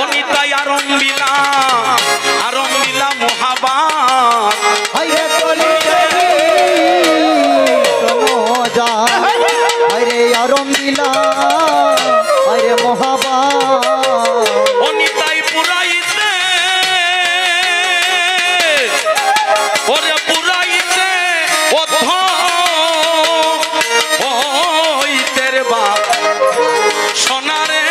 অনিতাই আরম্বিলা মোহাবাত আরে কলি কোনো যা আরে আরম্বিলা আরে মোহাবাত অনিতাই পুরাইতে ওরে পুরাইতে ওই তের বাপ সোনারে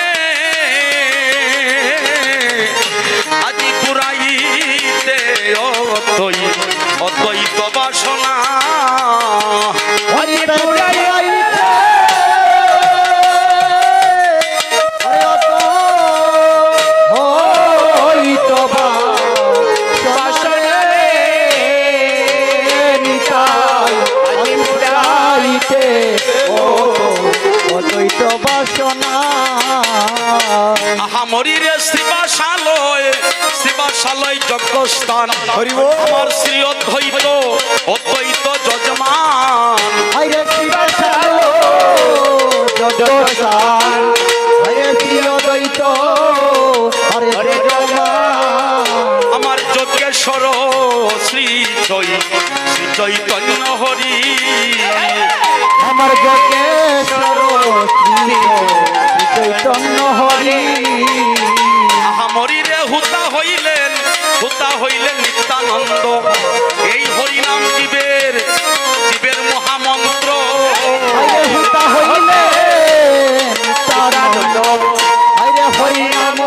আজি পুরাইতে অতই তো বাসনা আরে পুরাইতে আরে অত ওই তো বাসনা নিতাই আরে পুরাইতে অতই তো বাসনা মরিরে শিবাশালয় যজ্ঞস্থান আমার শ্রী অদ্বৈত যজমান আরে শিবাশালয় যজ্ঞস্থান আরে শ্রী অদ্বৈত আরে যজমান আমার যজ্ঞেশ্বর শ্রী চৈতন্য হরি আমার যজ্ঞেশ্বর শ্রী চৈতন্য হরি মরিরে হুতা হইলেন নিত্যানন্দ এই হরিনাম জীবের মহামন্ত্র আরে হুতা হইলে নিত্যানন্দ আরে হরিনাম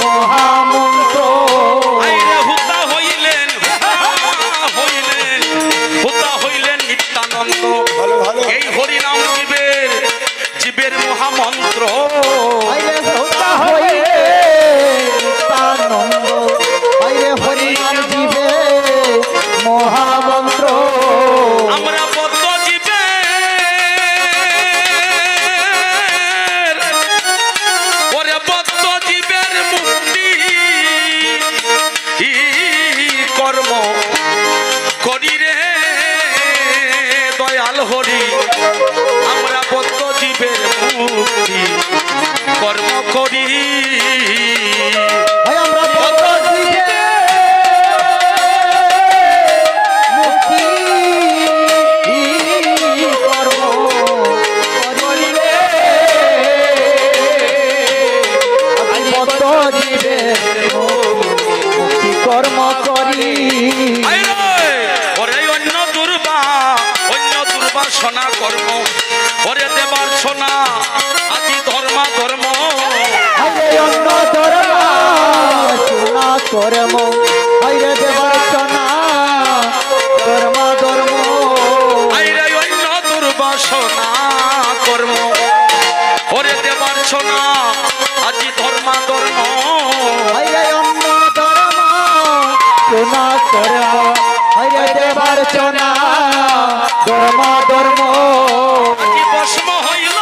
মহামন্ত্র আইরে হুতা হইলেন নিত্যানন্দ এই হরিনাম জীবের মহামন্ত্র আরে হুতা হইলে নিত্যানন্দ আরে হরিনাম জীবে মহামন্ত্র আমরা বদ্ধ জীবের মুক্তি কর্ম করি রে দয়াল হরি আমরা বদ্ধ জীবের মুক্তি কর্ম করি আমরা বদ্ধ জীবে মুক্তি কর্ম করিলে আমি বদ্ধ জীবে মুক্তি কর্ম করি ওরে অন্য দুর্বাসনা কর্ম ওরে দেবার সোনা আজি ধর্ম আরে অন্য ধর্ম সোনা কর্ম আরে দেবার সোনা ধর্ম আইরে অন্য দুর্বাসনা কর্ম ওরে দেবার সোনা আজি ধর্ম আরে অন্য ধর্ম সোনা কর্ম আরে দেবার সোনা ধর্ম আজি ভস্ম হইল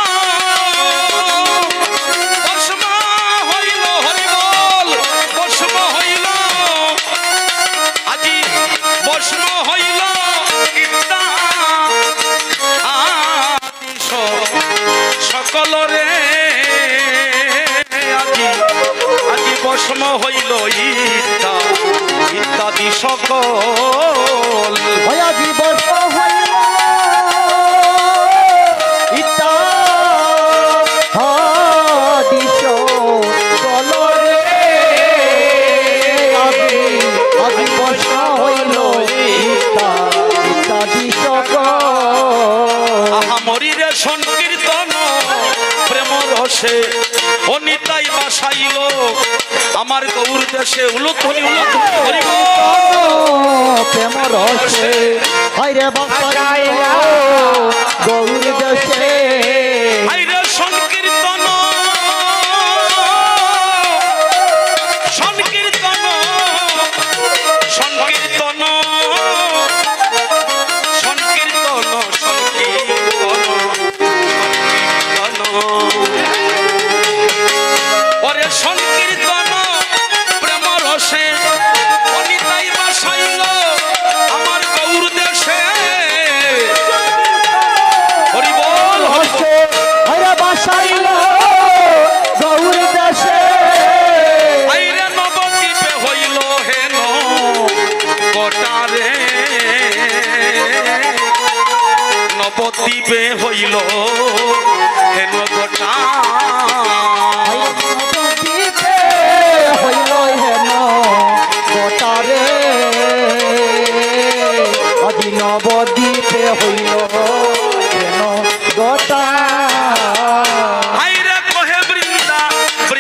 হরি বল ভস্ম হইল আজি ভস্ম হইল সকলরে আজি ভস্ম হইল ইত্যাদি সকল ভয়া দিবস হইল ইতা দিশ কলরে আজি বর্ষ হইল ইতা দিশ মরিরে সংকীর্তন প্রেম রসে অনিতাই বাসাইল আমার গৌর দেশে উলুধ্বনি হরিব প্রেম রসে হাইরে বাসাইলা গৌর দেশে হাইরে সংকীর্তন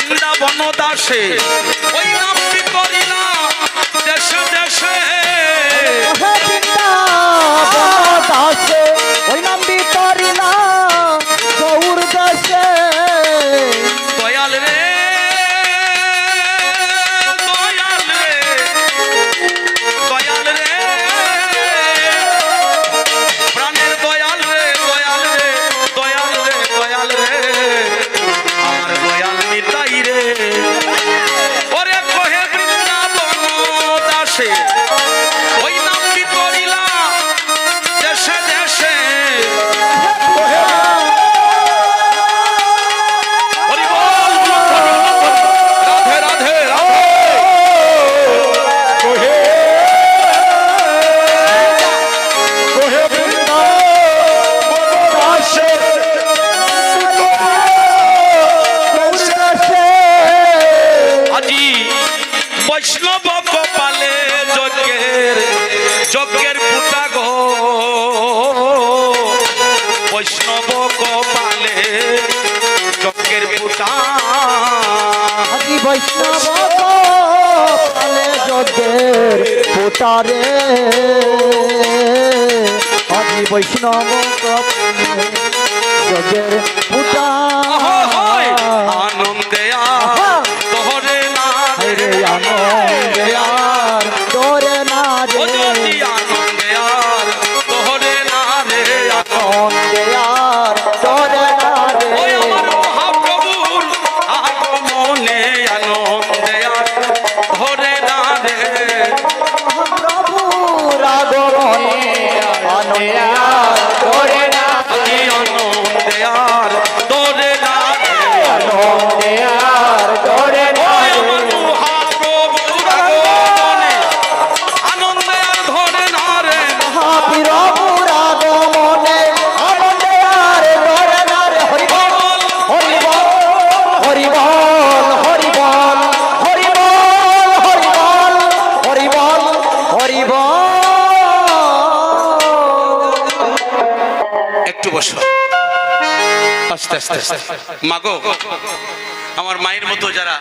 বৃন্দাবন দাসে ওই নামটি করিলা দেশে দেশে হে বৃন্দাবন দাসে ওই নাম বিতরিলা গৌর দেশে দয়াল রে দয়াল রে দয়াল রে প্রাণের দয়াল রে দয়াল রে দয়াল রে দয়াল রে আমার দয়াল নিতাই রে ওরে কহে বৃন্দাবন দাসে ওই নাম বিতরিলা দেশে দেশে হরি বল রাধে রাধে রাধে আজি বৈষ্ণব কপালে যজ্ঞের পুটা গো বৈষ্ণব কপালে যজ্ঞের পুটা আজি বৈষ্ণব কালে যজ্ঞের পোটারে আজি বৈষ্ণব যজ্ঞের পোটা আনন্দে তোহরে না রে আনন্দে আর তোরে না ও রে জ্যোতি আনন্দে তোহরে না রে আনন্দে আর তোরে না ওই রে আমার মহাপ্রভুর আগমনে আনন্দে ধরে না রে প্রভু রাগরণে আনন্দে আর তোরে না আজি আনন্দে ধরে না রে আনন্দে আর তোরে না ওই আমার মহাপ্রভুর আগমনে আনন্দে ধরে না রে মহাবীরপুর আগমনে আনন্দে আর তোরে না রে হরি বল হরি বল হরি বল হরি বল হরি বল হরি বল হরি বল হরি বল একটু বসো আস্তে আস্তে মাগো আমার মায়ের মতো যারা